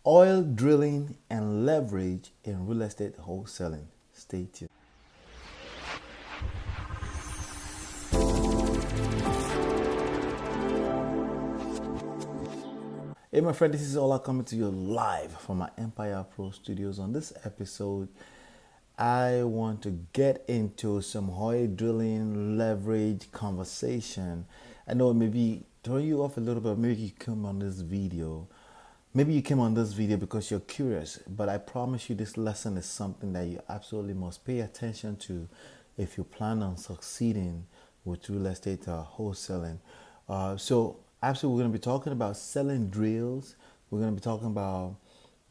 Oil drilling and leverage in real estate wholesaling. Stay tuned. Hey my friend, this is Ola coming to you live from my Empire Pro Studios. On this episode, I want to get into some oil drilling leverage conversation. I know it may be throwing you off a little bit. Maybe you came on this video. Maybe you came on this video because you're curious, but I promise you this lesson is something that you absolutely must pay attention to if you plan on succeeding with real estate wholesaling. So actually we're going to be talking about selling drills. We're going to be talking about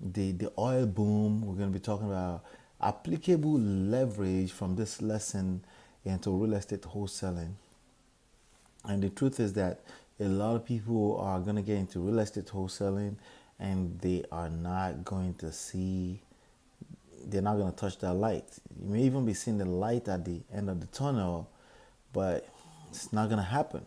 the oil boom. We're going to be talking about applicable leverage from this lesson into real estate wholesaling. And the truth is that a lot of people are going to get into real estate wholesaling and they are not going to see, they're not going to touch that light. You may even be seeing the light at the end of the tunnel, but it's not going to happen.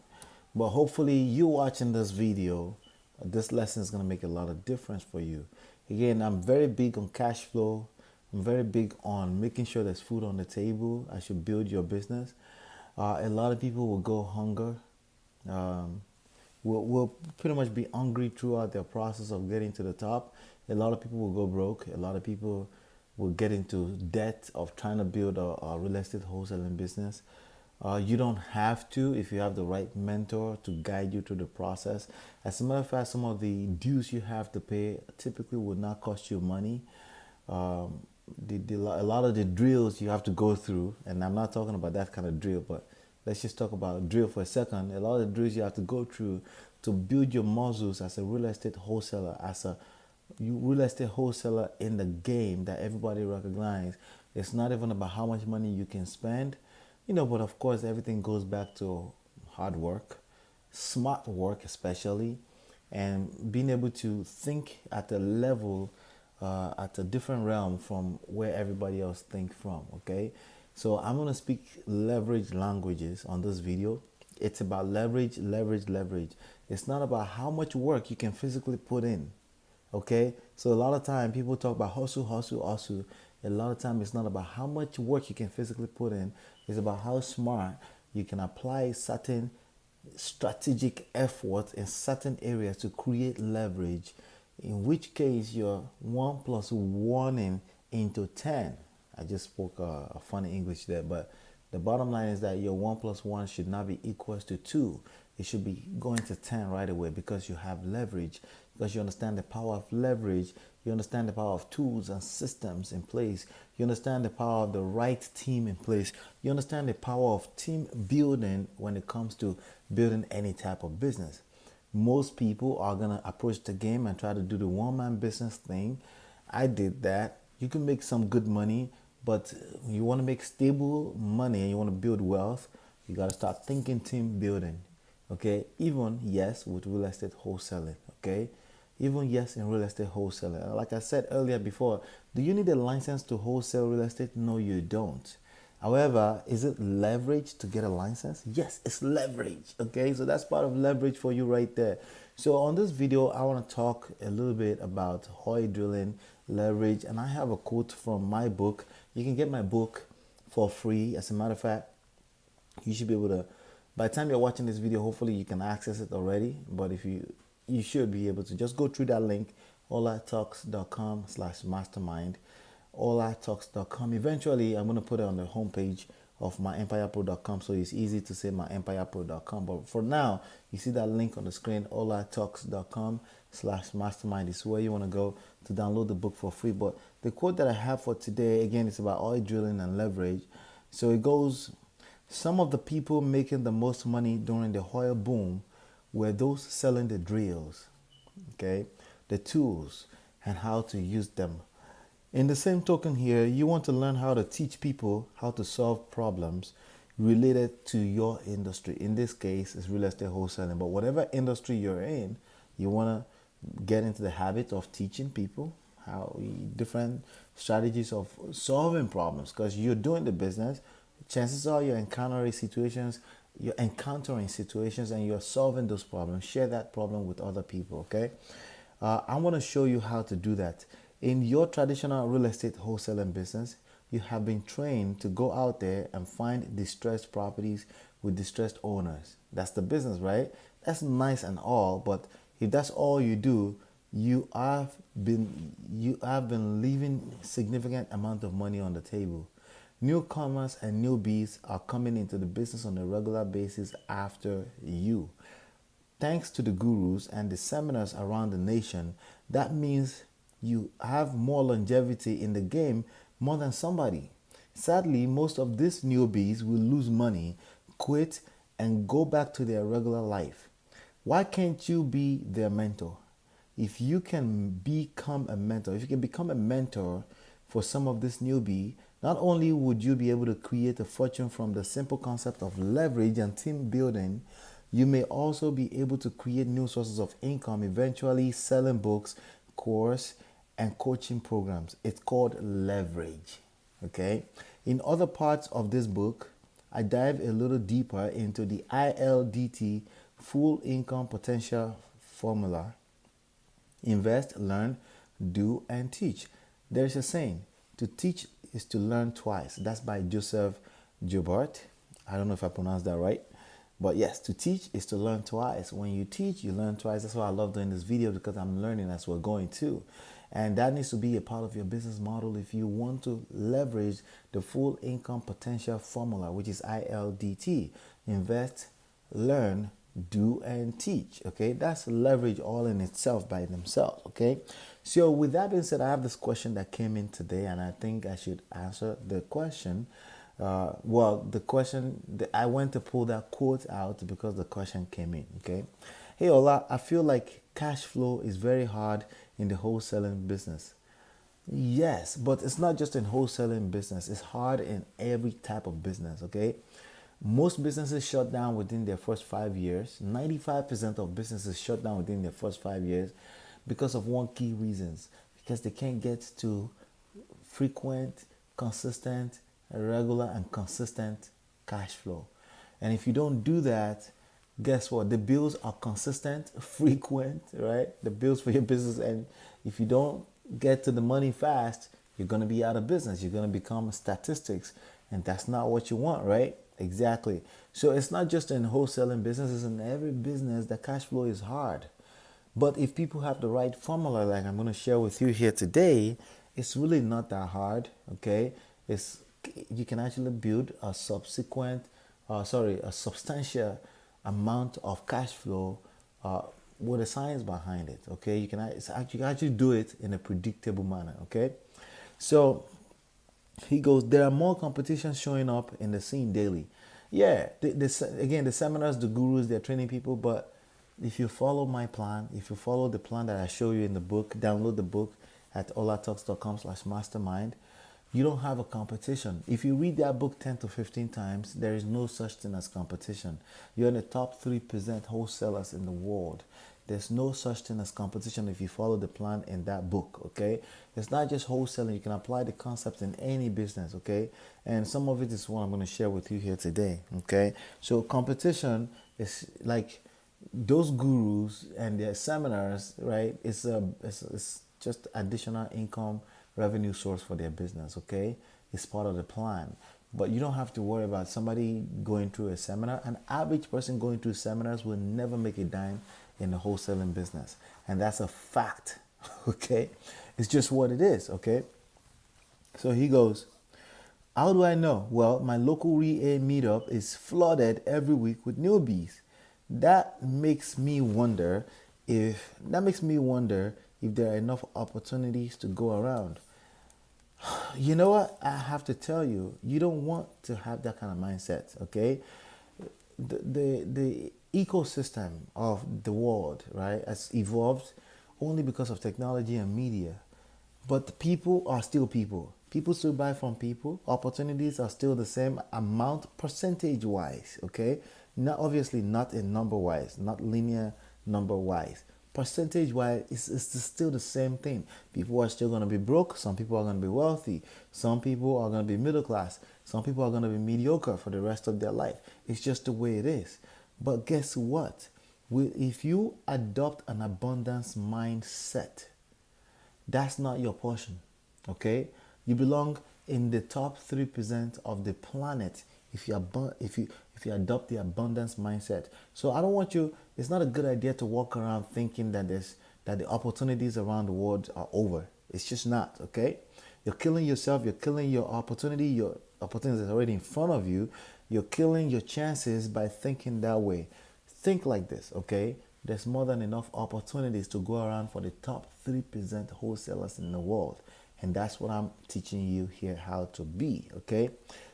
But hopefully you watching this video, this lesson is going to make a lot of difference for you. Again, I'm very big on cash flow. I'm very big on making sure there's food on the table as you build your business. A lot of people will go hunger. Will pretty much be hungry throughout their process of getting to the top. A lot of people will go broke. A lot of people will get into debt of trying to build a real estate wholesaling business. You don't have to if you have the right mentor to guide you through the process. As a matter of fact, some of the dues you have to pay typically would not cost you money. A lot of the drills you have to go through, and I'm not talking about that kind of drill, but let's just talk about drill for a second. A lot of the drills you have to go through to build your muscles as a real estate wholesaler, as a real estate wholesaler in the game that everybody recognizes. It's not even about how much money you can spend, but of course everything goes back to hard work, smart work especially, and being able to think at a level, at a different realm from where everybody else think from, okay? So I'm going to speak leverage languages on this video. It's about leverage, leverage, leverage. It's not about how much work you can physically put in, okay? So a lot of time people talk about hustle, hustle, hustle. A lot of time it's not about how much work you can physically put in. It's about how smart you can apply certain strategic effort in certain areas to create leverage, in which case you're 1 + 1 into 10. I just spoke a funny English there, but the bottom line is that your 1 + 1 should not be equals to 2. It should be going to 10 right away because you have leverage, because you understand the power of leverage. You understand the power of tools and systems in place. You understand the power of the right team in place. You understand the power of team building when it comes to building any type of business. Most people are going to approach the game and try to do the one-man business thing. I did that. You can make some good money, but you want to make stable money and you want to build wealth, you got to start thinking team building, okay? Even, yes, with real estate wholesaling, okay? Even, yes, in real estate wholesaling. Like I said earlier before, do you need a license to wholesale real estate? No, you don't. However, is it leverage to get a license? Yes, it's leverage, okay? So that's part of leverage for you right there. So on this video, I want to talk a little bit about oil drilling, leverage, and I have a quote from my book. You can get my book for free. As a matter of fact, you should be able to, by the time you're watching this video, hopefully you can access it already. But if you should be able to just go through that link, olatalks.com/mastermind, olatalks.com. Eventually, I'm going to put it on the homepage of my empirepro.com, so it's easy to say my empirepro.com. But for now, you see that link on the screen, olatalks.com/mastermind is where you want to go to download the book for free. But the quote that I have for today, again, is about oil drilling and leverage. So it goes, some of the people making the most money during the oil boom were those selling the drills, okay, the tools, and how to use them. In the same token here, you want to learn how to teach people how to solve problems related to your industry. In this case, it's real estate wholesaling, but whatever industry you're in, you want to get into the habit of teaching people how different strategies of solving problems, because you're doing the business. Chances are you're encountering situations and you're solving those problems. Share that problem with other people, okay? I want to show you how to do that. In your traditional real estate wholesaling business, you have been trained to go out there and find distressed properties with distressed owners. That's the business, right? That's nice and all, but if that's all you do, you have been leaving significant amount of money on the table. Newcomers and newbies are coming into the business on a regular basis after you. Thanks to the gurus and the seminars around the nation, that means you have more longevity in the game more than somebody. Sadly, most of these newbies will lose money, quit, and go back to their regular life. Why can't you be their mentor? If you can become a mentor, if you can become a mentor for some of this newbie, not only would you be able to create a fortune from the simple concept of leverage and team building, you may also be able to create new sources of income, eventually selling books, course, and coaching programs. It's called leverage. Okay. In other parts of this book, I dive a little deeper into the ILDT full income potential formula. Invest, learn, do, and teach. There's a saying, to teach is to learn twice. That's by Joseph Joubert. I don't know if I pronounced that right. But yes, to teach is to learn twice. When you teach, you learn twice. That's why I love doing this video, because I'm learning as we're going too. And that needs to be a part of your business model if you want to leverage the full income potential formula, which is ILDT. Invest, learn, do, and teach. Okay, that's leverage all in itself by themselves. Okay, so with that being said, I have this question that came in today, and I think I should answer the question. The question, I went to pull that quote out because the question came in. Okay, hey Ola, I feel like cash flow is very hard in the wholesaling business. Yes, but it's not just in wholesaling business. It's hard in every type of business, okay? Most businesses shut down within their first 5 years. 95% of businesses shut down within their first 5 years because of one key reasons. Because they can't get to frequent, consistent, regular, and consistent cash flow. And if you don't do that, guess what? The bills are consistent, frequent, right? The bills for your business. And if you don't get to the money fast, you're going to be out of business. You're going to become statistics. And that's not what you want, right? Exactly. So it's not just in wholesaling businesses, in every business that cash flow is hard. But if people have the right formula, like I'm going to share with you here today, it's really not that hard, okay? You can actually build a a substantial amount of cash flow with a science behind it. Okay, you can actually do it in a predictable manner. Okay, so he goes, there are more competitions showing up in the scene daily. Yeah, again, the seminars, the gurus, they're training people, but if you follow my plan, if you follow the plan that I show you in the book, download the book at olatalks.com/mastermind. You don't have a competition. If you read that book 10 to 15 times, there is no such thing as competition. You're in the top 3% wholesalers in the world. There's no such thing as competition if you follow the plan in that book, okay? It's not just wholesaling. You can apply the concept in any business, okay? And some of it is what I'm going to share with you here today, okay? So competition is like those gurus and their seminars, right? It's just additional income revenue source for their business, okay? It's part of the plan. But you don't have to worry about somebody going through a seminar. An average person going through seminars will never make a dime in the wholesaling business. And that's a fact, okay? It's just what it is, okay? So he goes, how do I know? Well, my local REA meetup is flooded every week with newbies. That makes me wonder if there are enough opportunities to go around. You know what? I have to tell you, you don't want to have that kind of mindset, okay? The ecosystem of the world, right, has evolved only because of technology and media. But the people are still people. People still buy from people. Opportunities are still the same amount percentage wise, okay? Not obviously not in number wise, not linear number wise. Percentage wise, it's still the same thing. People are still going to be broke. Some people are going to be wealthy. Some people are going to be middle class. Some people are going to be mediocre for the rest of their life. It's just the way it is. But guess what? If you adopt an abundance mindset, that's not your portion. Okay, you belong in the top 3% of the planet if you adopt the abundance mindset. So I don't want you. It's not a good idea to walk around thinking that the opportunities around the world are over. It's just not. Okay, you're killing yourself. You're killing your opportunity. Your opportunity is already in front of you. You're killing your chances by thinking that way. Think like this, okay? There's more than enough opportunities to go around for the top 3% wholesalers in the world. And that's what I'm teaching you here how to be, okay?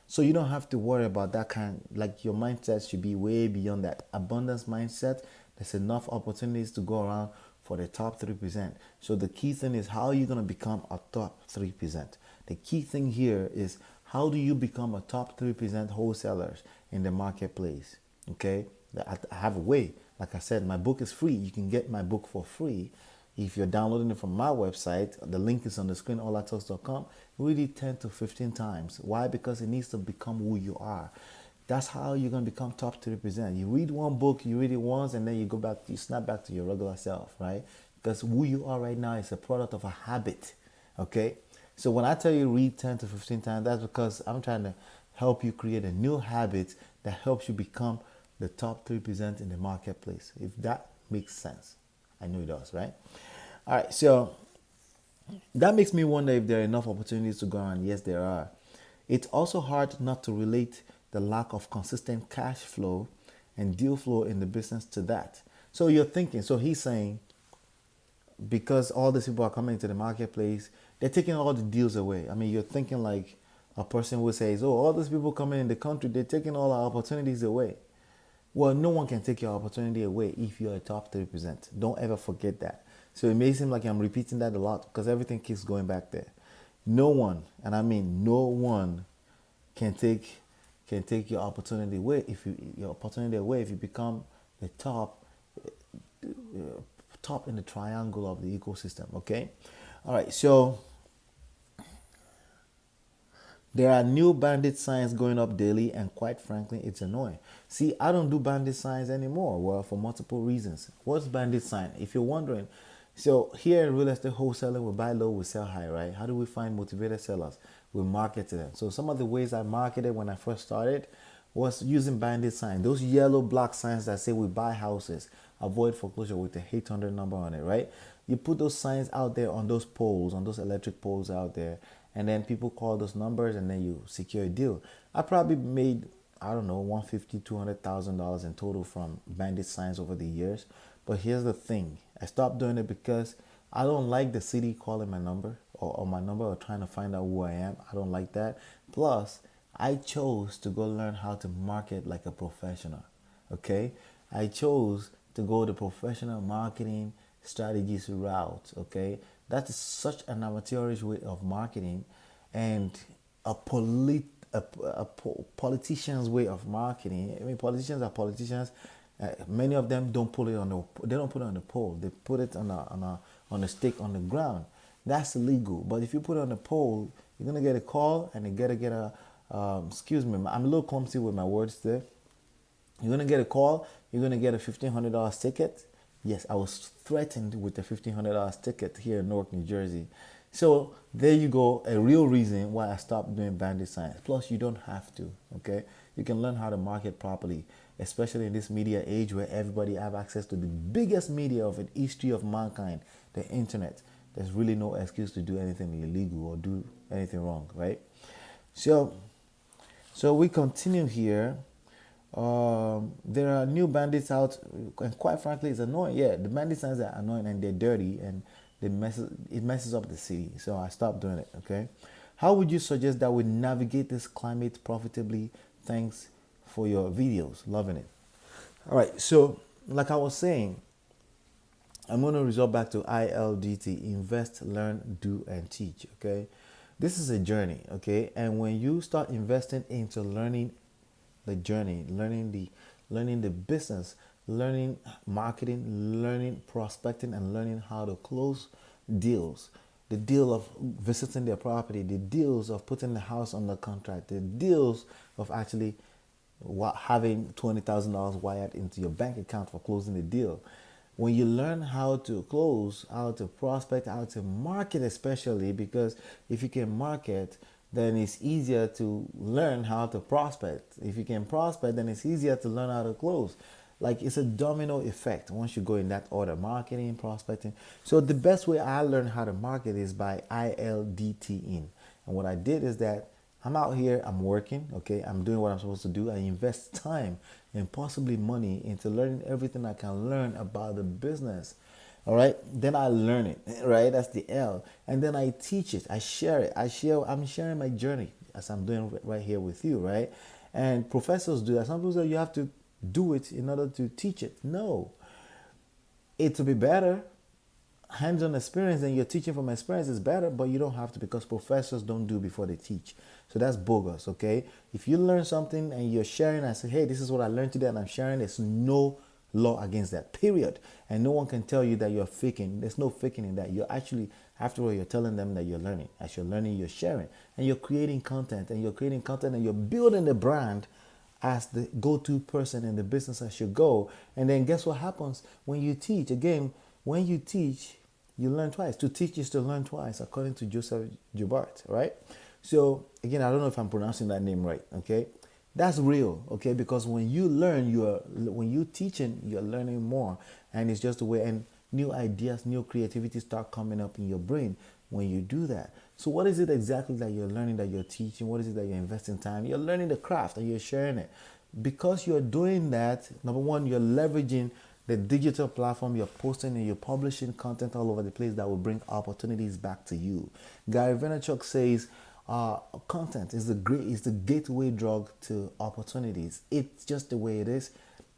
So you don't have to worry about that like your mindset should be way beyond that. Abundance mindset, there's enough opportunities to go around for the top 3%. So the key thing is how are you going to become a top 3%? The key thing here is how do you become a top 3% wholesalers in the marketplace? Okay, I have a way. Like I said, my book is free. You can get my book for free if you're downloading it from my website. The link is on the screen, allatalks.com. Read it 10 to 15 times. Why? Because it needs to become who you are. That's how you're going to become top 3%. You read one book, you read it once, and then you go back, you snap back to your regular self, right? Because who you are right now is a product of a habit, okay? So when I tell you read 10 to 15 times, that's because I'm trying to help you create a new habit that helps you become the top 3% in the marketplace. If that makes sense. I know it does, right? All right, so that makes me wonder if there are enough opportunities to go around. Yes, there are. It's also hard not to relate the lack of consistent cash flow and deal flow in the business to that. So you're thinking, so he's saying, because all these people are coming into the marketplace, they're taking all the deals away. I mean, you're thinking like a person would say, oh, all these people coming in the country, they're taking all our opportunities away. Well, no one can take your opportunity away if you're a top 3%. Don't ever forget that. So it may seem like I'm repeating that a lot because everything keeps going back there. No one, and I mean no one, can take your opportunity away if you become the top in the triangle of the ecosystem. Okay, all right. So there are new bandit signs going up daily, and quite frankly, it's annoying. See, I don't do bandit signs anymore. Well, for multiple reasons. What's bandit sign? If you're wondering, so here in real estate wholesaling, we buy low, we sell high, right? How do we find motivated sellers? We market to them. So some of the ways I marketed when I first started was using bandit sign. Those yellow block signs that say we buy houses, avoid foreclosure with the 800 number on it, right? You put those signs out there on those poles, on those electric poles out there, and then people call those numbers and then you secure a deal. I probably made, I don't know, $150,000-$200,000 in total from bandit signs over the years. But here's the thing, I stopped doing it because I don't like the city calling my number or my number or trying to find out who I am. I don't like that. Plus, I chose to go learn how to market like a professional. Okay, I chose to go the professional marketing strategies route. Okay, that is such an amateurish way of marketing, and politician's way of marketing. I mean, politicians are politicians. Many of them don't put it on they don't put it on the pole. They put it on a stick on the ground. That's illegal. But if you put it on the pole, you're gonna get a call and you gotta get a excuse me, I'm a little clumsy with my words there. You're gonna get a call. You're gonna get a $1,500 ticket. Yes, I was threatened with a $1,500 ticket here in Newark, New Jersey. So there you go, a real reason why I stopped doing bandit signs. Plus, you don't have to. Okay, you can learn how to market properly, especially in this media age where everybody have access to the biggest media of the history of mankind, the internet. There's really no excuse to do anything illegal or do anything wrong, right? So we continue here. There are new bandits out, and quite frankly, it's annoying. Yeah, the bandit signs are annoying and they're dirty, and it messes up the city. So I stopped doing it. Okay, how would you suggest that we navigate this climate profitably? Thanks for your videos, loving it. All right, so like I was saying, I'm going to resort back to ILDT: invest, learn, do, and teach. Okay, this is a journey. Okay, and when you start investing into learning the journey, learning the business, learning marketing, learning prospecting, and learning how to close deals, the deal of visiting their property, the deals of putting the house under contract, the deals of actually having $20,000 wired into your bank account for closing the deal. When you learn how to close, how to prospect, how to market, especially because if you can market, then it's easier to learn how to prospect. If you can prospect, then it's easier to learn how to close. Like it's a domino effect once you go in that order: marketing, prospecting. So the best way I learned how to market is by ILDTing. And what I did is that I'm out here, I'm working, okay, I'm doing what I'm supposed to do. I invest time and possibly money into learning everything I can learn about the business. All right, then I learn it, right? That's the L. And then I teach it, I share it. I'm sharing my journey as I'm doing right here with you, right? And professors do that. Some people say you have to do it in order to teach it. No, it will be better. Hands-on experience and you're teaching from experience is better, but you don't have to, because professors don't do before they teach. So that's bogus, okay? If you learn something and you're sharing, I say, hey, this is what I learned today and I'm sharing, there's no law against that, period. And no one can tell you that you're faking. There's no faking in that. You're actually, after all, you're telling them that you're learning. As you're learning, you're sharing. And you're creating content, and you're building the brand as the go-to person in the business as you go. And then guess what happens when you teach? Again, when you teach, you learn twice. To teach is to learn twice, according to Joseph Joubert, right? So again, I don't know if I'm pronouncing that name right, okay? That's real, okay? Because when you learn, when you teaching, you're learning more, and it's just the way. And new ideas, new creativity start coming up in your brain when you do that. So what is it exactly that you're learning, that you're teaching? What is it that you're investing time? You're learning the craft and you're sharing it. Because you're doing that, number one, you're leveraging the digital platform, you're posting and you're publishing content all over the place that will bring opportunities back to you. Gary Vaynerchuk says, content is the gateway drug to opportunities. It's just the way it is.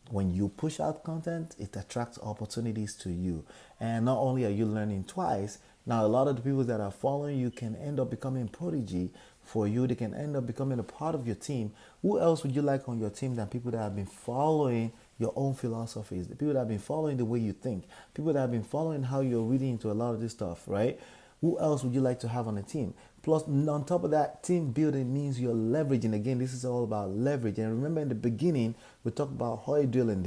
When you push out content, it attracts opportunities to you. And not only are you learning twice, now a lot of the people that are following you can end up becoming prodigy for you. They can end up becoming a part of your team. Who else would you like on your team than people that have been following your own philosophies, the people that have been following the way you think, people that have been following how you're reading into a lot of this stuff, right? Who else would you like to have on a team? Plus, on top of that, team building means you're leveraging. Again, this is all about leverage. And remember, in the beginning, we talked about oil drilling.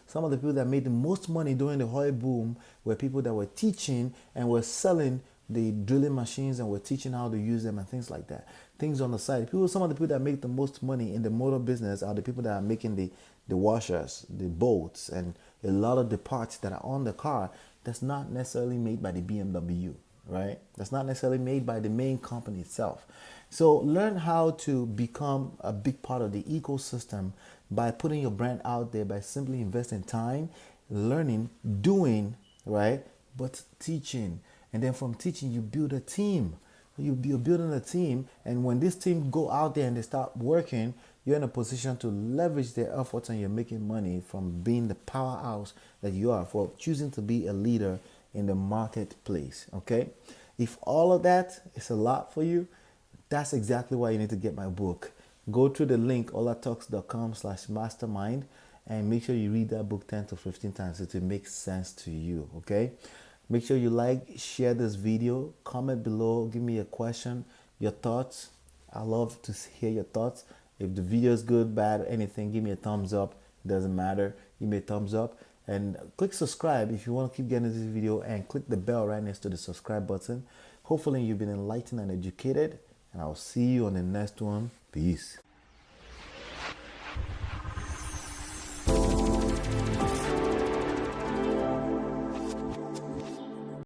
Some of the people that made the most money during the oil boom were people that were teaching and were selling the drilling machines and were teaching how to use them and things like that. Things on the side. Some of the people that make the most money in the motor business are the people that are making the washers, the bolts, and a lot of the parts that are on the car that's not necessarily made by the BMW, right? That's not necessarily made by the main company itself. So learn how to become a big part of the ecosystem by putting your brand out there, by simply investing time, learning, doing, right? But teaching. And then from teaching, you build a team. You're building a team, and when this team go out there and they start working, you're in a position to leverage their efforts, and you're making money from being the powerhouse that you are, for choosing to be a leader in the marketplace. Okay, if all of that is a lot for you, that's exactly why you need to get my book. Go to the link olatalks.com/mastermind and make sure you read that book 10 to 15 times so it makes sense to you. Okay, make sure you like, share this video, comment below, give me a question, your thoughts. I love to hear your thoughts. If the video is good, bad, anything, give me a thumbs up. It doesn't matter. Give me a thumbs up. And click subscribe if you want to keep getting this video, and click the bell right next to the subscribe button. Hopefully you've been enlightened and educated, and I'll see you on the next one. Peace.